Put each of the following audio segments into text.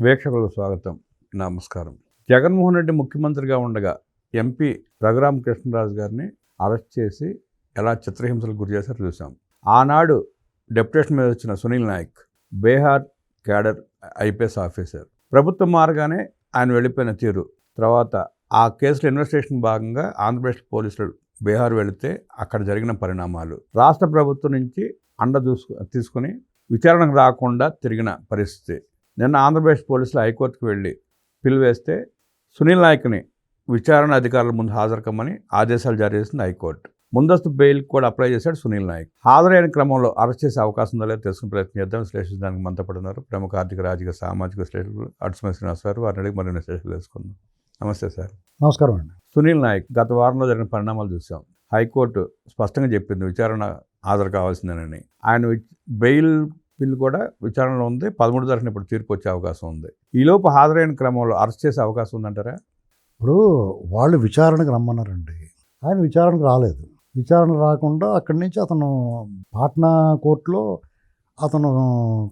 వీక్షకులకు స్వాగతం. నమస్కారం. జగన్మోహన్ రెడ్డి ముఖ్యమంత్రిగా ఉండగా ఎంపీ రఘురామ కృష్ణరాజు గారిని అరెస్ట్ చేసి ఎలా చిత్రహింసలకు గురి చేశారో చూసాం. ఆనాడు డెప్యుటేషన్ మీద వచ్చిన Sunil Nayak Bihar cadre IPS officer. ప్రభుత్వం మారగానే ఆయన వెళ్ళిపోయిన తీరు, తర్వాత ఆ కేసులో ఇన్వెస్టిగేషన్ భాగంగా ఆంధ్రప్రదేశ్ పోలీసులు బీహార్ వెళితే అక్కడ జరిగిన పరిణామాలు, రాష్ట్ర ప్రభుత్వం నుంచి అండ తీసుకుని విచారణకు రాకుండా తిరిగిన పరిస్థితి. నిన్న ఆంధ్రప్రదేశ్ పోలీసులు హైకోర్టుకు వెళ్ళి పిలువేస్తే సునీల్ నాయక్ని విచారణ అధికారుల ముందు హాజరుకమ్మని ఆదేశాలు జారీ చేసింది హైకోర్టు. ముందస్తు బెయిల్కి కూడా అప్లై చేశాడు సునీల్ నాయక్. హాజరైన క్రమంలో అరెస్ట్ చేసే అవకాశం ఉందో లేదో తెలుసుకునే ప్రయత్నం చేద్దాం. విశ్లేషించడానికి మనతో పడుతున్నారు ప్రముఖ ఆర్థిక, రాజకీయ, సామాజిక విశ్లేషకులు అడుసుమతి శ్రీనివాస్ గారు. వారిని అడిగి మరిన్ని విశ్లేషణలు తెలుసుకుందాం. నమస్తే సార్. నమస్కారం అండి. సునీల్ నాయక్ గత వారంలో జరిగిన పరిణామాలు చూసాం. హైకోర్టు స్పష్టంగా చెప్పింది విచారణ హాజరు కావాల్సిందేనని. ఆయన బెయిల్ బిల్లు కూడా విచారణలో ఉంది. 13 తారీఖున ఇప్పుడు తీర్పు వచ్చే అవకాశం ఉంది. ఈలోపు హాజరైన క్రమంలో అరెస్ట్ చేసే అవకాశం ఉందంటారా? ఇప్పుడు వాళ్ళు విచారణకు రమ్మన్నారండి, ఆయన విచారణకు రాలేదు. విచారణ రాకుండా అక్కడి నుంచి అతను పాట్నా కోర్టులో అతను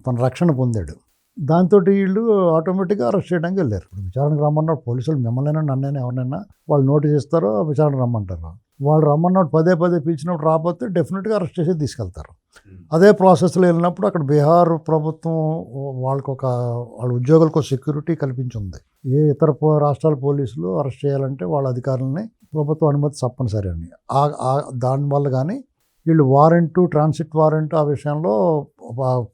తన రక్షణ పొందాడు. దాంతో వీళ్ళు ఆటోమేటిక్గా అరెస్ట్ చేయడానికి వెళ్ళారు. ఇప్పుడు విచారణకు రమ్మన్నారు పోలీసులు, మిమ్మల్ని నన్నైనా ఎవరినైనా వాళ్ళు నోటీస్ ఇస్తారో విచారణ రమ్మంటారు. వాళ్ళు రమ్మన్నట్టు పదే పిలిచినప్పుడు రాకపోతే డెఫినెట్గా అరెస్ట్ చేసి తీసుకెళ్తారు. అదే ప్రాసెస్లో వెళ్ళినప్పుడు అక్కడ బీహార్ ప్రభుత్వం వాళ్ళ ఉద్యోగులకు సెక్యూరిటీ కల్పించింది. ఏ ఇతర రాష్ట్రాల పోలీసులు అరెస్ట్ చేయాలంటే వాళ్ళ అధికారులని ప్రభుత్వ అనుమతి తప్పనిసరి అని. దానివల్ల కానీ వీళ్ళు వారెంటు, ట్రాన్సిట్ వారెంట్ ఆ విషయంలో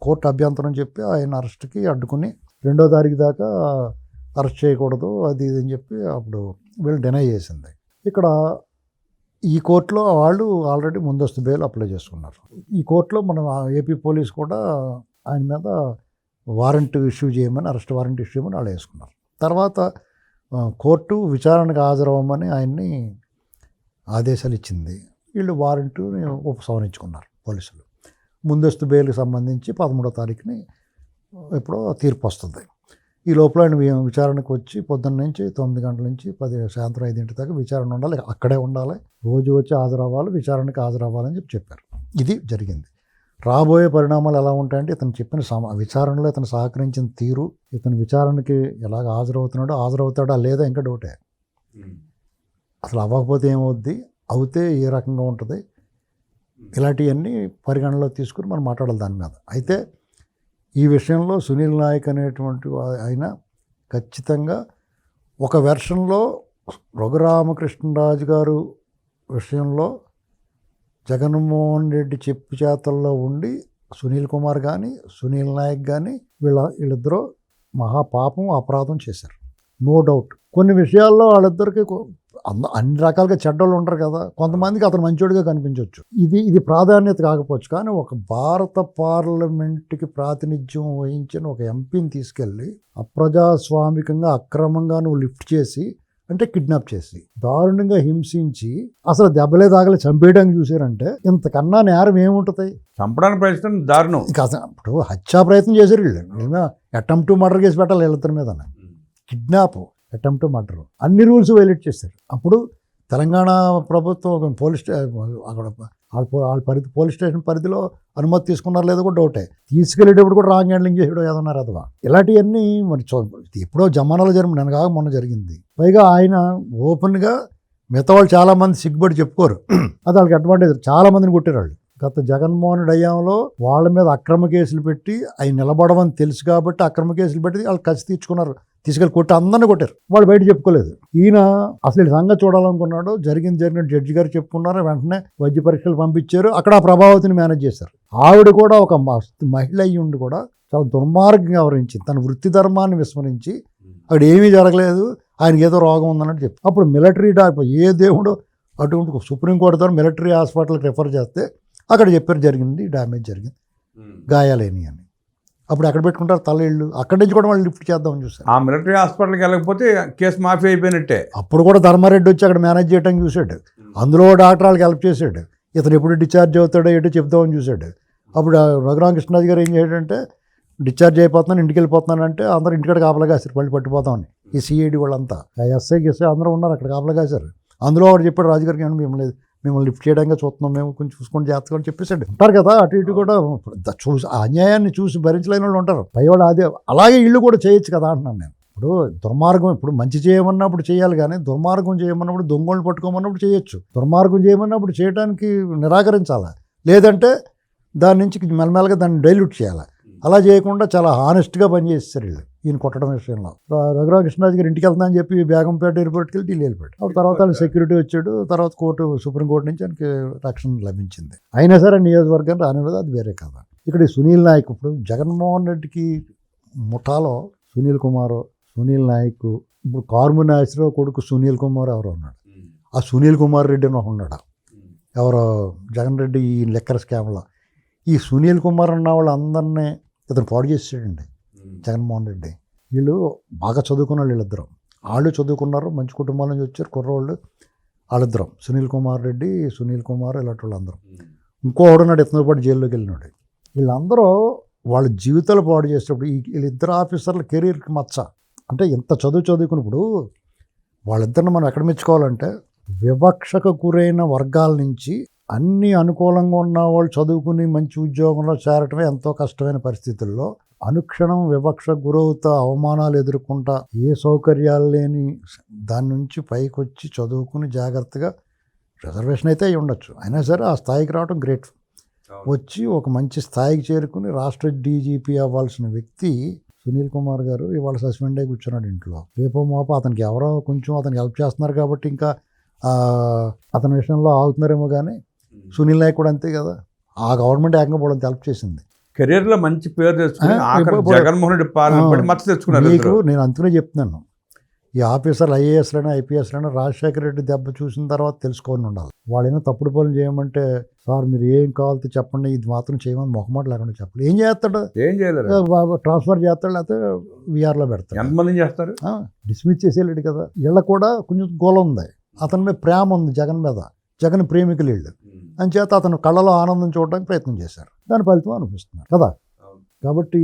కోర్టు అభ్యంతరం చెప్పి ఆయన అరెస్ట్కి అడ్డుకుని 2వ తారీఖు దాకా అరెస్ట్ చేయకూడదు అది ఇది అని చెప్పి అప్పుడు వీళ్ళు డినై చేసింది. ఇక్కడ ఈ కోర్టులో వాళ్ళు ఆల్రెడీ ముందస్తు బెయిల్ అప్లై చేసుకున్నారు. ఈ కోర్టులో మన ఏపీ పోలీస్ కూడా ఆయన మీద వారెంట్ ఇష్యూ చేయమని, అరెస్ట్ వారెంట్ ఇష్యూ చేయమని వాళ్ళు వేసుకున్నారు. తర్వాత కోర్టు విచారణకు హాజరవ్వమని ఆయన్ని ఆదేశాలు ఇచ్చింది. వీళ్ళు వారెంట్ని ఉపసంహరించుకున్నారు పోలీసులు. ముందస్తు బెయిల్కి సంబంధించి 13వ తారీఖుని ఎప్పుడో తీర్పు వస్తుంది. ఈ లోపల ఆయన విచారణకు వచ్చి పొద్దున్న నుంచి 9 గంటల నుంచి సాయంత్రం 5 దాకా విచారణ ఉండాలి, అక్కడే ఉండాలి, రోజు వచ్చి హాజరవ్వాలి, విచారణకి హాజరవ్వాలని చెప్పారు. ఇది జరిగింది. రాబోయే పరిణామాలు ఎలా ఉంటాయంటే ఇతను చెప్పిన విచారణలో ఇతను సహకరించిన తీరు, ఇతను విచారణకి ఎలాగ హాజరవుతాడా లేదా ఇంకా డౌటే. అసలు అవ్వకపోతే ఏమవుద్ది, అవుతే ఏ రకంగా ఉంటుంది, ఇలాంటివన్నీ పరిగణనలో తీసుకుని మనం మాట్లాడాలి దాని మీద. అయితే ఈ విషయంలో సునీల్ నాయక్ అనేటువంటి ఆయన ఖచ్చితంగా ఒక వెర్షన్లో రఘురామకృష్ణరాజు గారు విషయంలో జగన్మోహన్ రెడ్డి చెప్పు చేతల్లో ఉండి సునీల్ కుమార్ కానీ సునీల్ నాయక్ కానీ వీళ్ళిద్దరూ మహాపాపం, అపరాధం చేశారు. No doubt. కొన్ని విషయాల్లో వాళ్ళిద్దరికి అన్ని రకాలుగా చెడ్డోళ్ళు ఉంటారు కదా, కొంతమందికి అతను మంచోడిగా కనిపించవచ్చు. ఇది ప్రాధాన్యత కాకపోవచ్చు, కానీ ఒక భారత పార్లమెంట్కి ప్రాతినిధ్యం వహించిన ఒక ఎంపీని తీసుకెళ్ళి అప్రజాస్వామికంగా అక్రమంగా నువ్వు లిఫ్ట్ చేసి, అంటే కిడ్నాప్ చేసి, దారుణంగా హింసించి, అసలు దెబ్బలే తాగలే చంపేయడానికి చూసారంటే ఇంతకన్నా నేరం ఏముంటుంది? చంపడానికి ప్రయత్నం దారుణం. ఇంకా ఇప్పుడు హత్యా ప్రయత్నం చేశారు వీళ్ళు. అటెంప్ట్ టు మర్డర్ కేసు పెట్టాలి వీళ్ళిద్దరి మీద. కిడ్నాప్, అటెంప్ట్ టు మర్డర్, అన్ని రూల్స్ వైలేట్ చేశారు. అప్పుడు తెలంగాణ ప్రభుత్వం పోలీస్ స్టేషన్ పరిధిలో అనుమతి తీసుకున్నారు లేదో కూడా డౌటే. తీసుకెళ్ళేటప్పుడు కూడా రాంగ్ హ్యాండ్లింగ్ చేసాడు ఏదన్నారు అదవా. ఇలాంటివన్నీ మరి ఎప్పుడో జమానాలో నేను కాక మొన్న జరిగింది. పైగా ఆయన ఓపెన్గా మిగతా వాళ్ళు చాలామంది సిగ్గుబడి చెప్పుకోరు, అది వాళ్ళకి అడ్వాంటేజ్. చాలామందిని కొట్టారు వాళ్ళు. గత జగన్మోహన్ రెడ్డి హయాంలో వాళ్ళ మీద అక్రమ కేసులు పెట్టి ఆయన నిలబడమని తెలుసు కాబట్టి అక్రమ కేసులు పెట్టి వాళ్ళు కసి తీర్చుకున్నారు, తీసుకెళ్ళి కొట్టి అందరినీ కొట్టారు. వాళ్ళు బయట చెప్పుకోలేదు. ఈయన అసలు సంగతి చూడాలనుకున్నాడు. జరిగిన జడ్జి గారు చెప్పుకున్నారు, వెంటనే వైద్య పరీక్షలు పంపించారు. అక్కడ ఆ ప్రభావతిని మేనేజ్ చేశారు. ఆవిడ కూడా ఒక మహిళ అయ్యి ఉండి కూడా చాలా దుర్మార్గంగా వ్యవహరించింది. తన వృత్తి ధర్మాన్ని విస్మరించి అక్కడ ఏమీ జరగలేదు, ఆయనకి ఏదో రోగం ఉందన్నట్టు చెప్పి అప్పుడు మిలిటరీ డాక్టర్ ఏ దేవుడు అటువంటి సుప్రీంకోర్టు ద్వారా మిలిటరీ హాస్పిటల్కి రిఫర్ చేస్తే అక్కడ చెప్పారు జరిగింది, డ్యామేజ్ జరిగింది, గాయాలేని అని. అప్పుడు ఎక్కడ పెట్టుకుంటారు తలయిళ్ళు, అక్కడి నుంచి కూడా వాళ్ళు లిఫ్ట్ చేద్దామని చూసారు. ఆ మిలిటరీ హాస్పిటల్కి వెళ్ళకపోతే కేసు మాఫీ అయిపోయినట్టే. అప్పుడు కూడా ధర్మారెడ్డి వచ్చి అక్కడ మేనేజ్ చేయడానికి చూశాడు. అందులో డాక్టర్ వాళ్ళకి హెల్ప్ చేశాడు. ఇతను ఎప్పుడు డిశ్చార్జ్ అవుతాడో ఎటు చెప్దామని చూశాడు. అప్పుడు రఘురామ కృష్ణరాజు గారు ఏం చేయడంటే, డిశ్చార్జ్ అయిపోతున్నాను, ఇంటికి వెళ్ళిపోతున్నాను అంటే అందరూ ఇంటికాడ కాపలా కాశారు, మళ్ళీ పట్టిపోతామని. ఈ సిఐడి వాళ్ళంతా, ఎస్ఐ అందరూ ఉన్నారు అక్కడ కాపలా కాశారు. అందులో వాడు చెప్పాడు రాజుగారికి, మిమ్మల్ని లిఫ్ట్ చేయడానికి చూస్తున్నాం, మేము కొంచెం చూసుకొని జాగ్రత్తగా అని చెప్పేసాడు. ఉంటారు కదా అటు ఇటు కూడా చూసి ఆ అన్యాయాన్ని చూసి భరించలేని వాళ్ళు ఉంటారు. పైవాడు అదే అలాగే ఇల్లు కూడా చేయొచ్చు కదా అంటున్నాను నేను. ఇప్పుడు దుర్మార్గం, ఇప్పుడు మంచి చేయమన్నప్పుడు చేయాలి, కానీ దుర్మార్గం చేయమన్నప్పుడు దొంగోళ్ళు పట్టుకోమన్నప్పుడు చేయొచ్చు. దుర్మార్గం చేయమన్నప్పుడు చేయడానికి నిరాకరించాలి, లేదంటే దాని నుంచి మెల్లమెల్లగా దాన్ని డైల్యూట్ చేయాలి. అలా చేయకుండా చాలా హానెస్ట్గా పనిచేస్తారు వీళ్ళు ఈయన కొట్టడం విషయంలో. రఘురామకృష్ణరాజు గారు ఇంటికి వెళ్తానని చెప్పి బేగంపేట ఎయిర్పోర్ట్కి వెళ్ళి ఢిల్లీ వెళ్ళిపోయాడు. అప్పుడు తర్వాత ఆయన సెక్యూరిటీ వచ్చాడు, తర్వాత సుప్రీంకోర్టు నుంచి ఆయనకి రక్షణ లభించింది. అయినా సరే నియోజకవర్గాన్ని రానివ్వదు, అది వేరే కదా. ఇక్కడ ఈ సునీల్ నాయక్, ఇప్పుడు జగన్మోహన్ రెడ్డికి ముఠాలో సునీల్ నాయక్, ఇప్పుడు కార్మునాశ్రావు కొడుకు సునీల్ కుమార్ ఎవరో ఉన్నాడు, ఆ సునీల్ కుమార్ రెడ్డి అని ఒక ఉన్నాడు, ఎవరో జగన్ రెడ్డి ఈ లెక్కర్ స్కామ్లో. ఈ సునీల్ కుమార్ అన్న వాళ్ళందరినీ ఇతను పాడు చేసాడండి జగన్మోహన్ రెడ్డి. వీళ్ళు బాగా చదువుకున్న వీళ్ళిద్దరం, వాళ్ళు చదువుకున్నారు, మంచి కుటుంబాల నుంచి వచ్చారు కుర్రోళ్ళు వాళ్ళిద్దరం, సునీల్ కుమార్ రెడ్డి, సునీల్ కుమార్ ఇలాంటి వాళ్ళందరం. ఇంకోడు నాడు ఇతను పాటు జైల్లోకి వెళ్ళినాడు. వీళ్ళందరూ వాళ్ళ జీవితాలు పాడు చేసేటప్పుడు వీళ్ళిద్దరు ఆఫీసర్ల కెరీర్కి మచ్చ. అంటే ఇంత చదువుకున్నప్పుడు వాళ్ళిద్దరిని మనం ఎక్కడ మెచ్చుకోవాలంటే, వివక్షకు గురైన వర్గాల నుంచి అన్ని అనుకూలంగా ఉన్న వాళ్ళు చదువుకుని మంచి ఉద్యోగంలో చేరటమే ఎంతో కష్టమైన పరిస్థితుల్లో అనుక్షణం వివక్షకు గురవుతా అవమానాలు ఎదుర్కొంటా ఏ సౌకర్యాలు లేని దాని నుంచి పైకి వచ్చి చదువుకుని జాగ్రత్తగా, రిజర్వేషన్ అయితే అయి ఉండొచ్చు, అయినా సరే ఆ స్థాయికి రావడం గ్రేట్. వచ్చి ఒక మంచి స్థాయికి చేరుకుని రాష్ట్ర డీజీపీ అవ్వాల్సిన వ్యక్తి సునీల్ కుమార్ గారు ఇవాళ సస్పెండ్ అయి కూర్చున్నాడు ఇంట్లో. రేపో మోపో అతనికి ఎవరో కొంచెం అతనికి హెల్ప్ చేస్తున్నారు కాబట్టి ఇంకా అతని విషయంలో ఆగుతున్నారేమో, కానీ సునీల్ నాయక్ కూడా అంతే కదా, ఆ గవర్నమెంట్ ఏకంగా పోవడానికి హెల్ప్ చేసింది. కెరీర్లో మంచి పేరు తెచ్చుకుని జగన్మోహన్ రెడ్డి పాలన మచ్చ తెచ్చుకున్నారు. మీకు నేను అందుకనే చెప్తున్నాను, ఈ ఆఫీసర్లు ఐఏఎస్లైనా ఐపీఎస్లైనా రాజశేఖర రెడ్డి దెబ్బ చూసిన తర్వాత తెలుసుకొని ఉండాలి. వాళ్ళైనా తప్పుడు పనులు చేయమంటే, సార్ మీరు ఏం కావాలో చెప్పండి, ఇది మాత్రం చేయమని మొహమాట లేకుండా చెప్పాలి. ఏం చేస్తాడు, ఏం చేయలేరు, ట్రాన్స్ఫర్ చేస్తాడు, లేకపోతే వీఆర్లో పెడతాడు. ఎంతమంది చేస్తారు, డిస్మిస్ చేసేలేడు కదా. వీళ్ళ కూడా కొంచెం గోల ఉంది, అతని మీద ప్రేమ ఉంది జగన్ మీద, జగన్ ప్రేమికులు వీళ్ళు అని చేత అతను కళ్ళలో ఆనందం చూడడానికి ప్రయత్నం చేశారు, దాని ఫలితం అనిపిస్తున్నారు కదా. కాబట్టి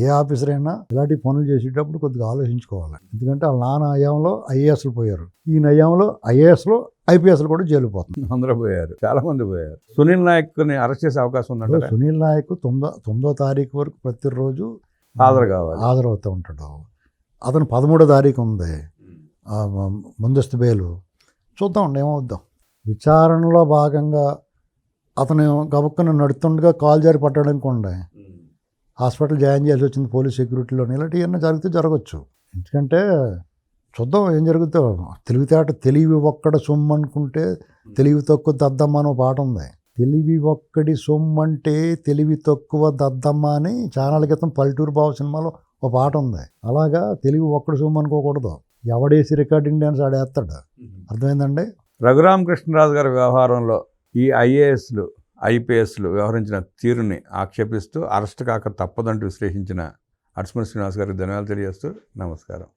ఏ ఆఫీసర్ అయినా ఇలాంటి పనులు చేసేటప్పుడు కొద్దిగా ఆలోచించుకోవాలి. ఎందుకంటే వాళ్ళ నాన్న హయాంలో ఐఏఎస్లు పోయారు, ఈ నయాంలో ఐఏఎస్లో ఐపీఎస్లు కూడా జైలు పోతుంది. అందరూ పోయారు, చాలా మంది పోయారు. సునీల్ నాయక్ని అరెస్ట్ చేసే అవకాశం ఉందంటే, సునీల్ నాయక్ 9వ తారీఖు వరకు ప్రతిరోజు హాజరవుతూ ఉంటాడు. అతను 13వ తారీఖు ఉంది ముందస్తు బెయిలు. చూద్దాం ఏమవుద్దాం. విచారణలో భాగంగా అతను గబుక్కున నడుతుండగా కాలు జారి పట్టడానికి ఉండే హాస్పిటల్ జాయిన్ చేయాల్సి వచ్చింది పోలీస్ సెక్యూరిటీలో. ఇలాంటివి ఏమైనా జరిగితే జరగచ్చు. ఎందుకంటే చూద్దాం ఏం జరుగుతుందో. తెలివి ఒక్కడ సొమ్ము అనుకుంటే తెలివి తక్కువ దద్దమ్మ అని ఒక పాట ఉంది. తెలివి ఒక్కడి సొమ్మంటే తెలివి తక్కువ దద్దమ్మ అని ఛానల్ క్రితం పల్లెటూరు బావ సినిమాలో ఒక పాట ఉంది. అలాగా తెలివి ఒక్కడి సొమ్ము అనుకోకూడదు. ఎవడేసి రికార్డింగ్ డ్యాన్స్ ఆడేస్తాడు. అర్థమైందండి. రఘురామకృష్ణరాజు గారి వ్యవహారంలో ఈ ఐఏఎస్లు ఐపీఎస్లు వ్యవహరించిన తీరుని ఆక్షేపిస్తూ అరెస్ట్ కాక తప్పదంటూ విశ్లేషించిన అడ్స్మన్ శ్రీనివాస్ గారికి ధన్యవాదాలు తెలియజేస్తూ నమస్కారం.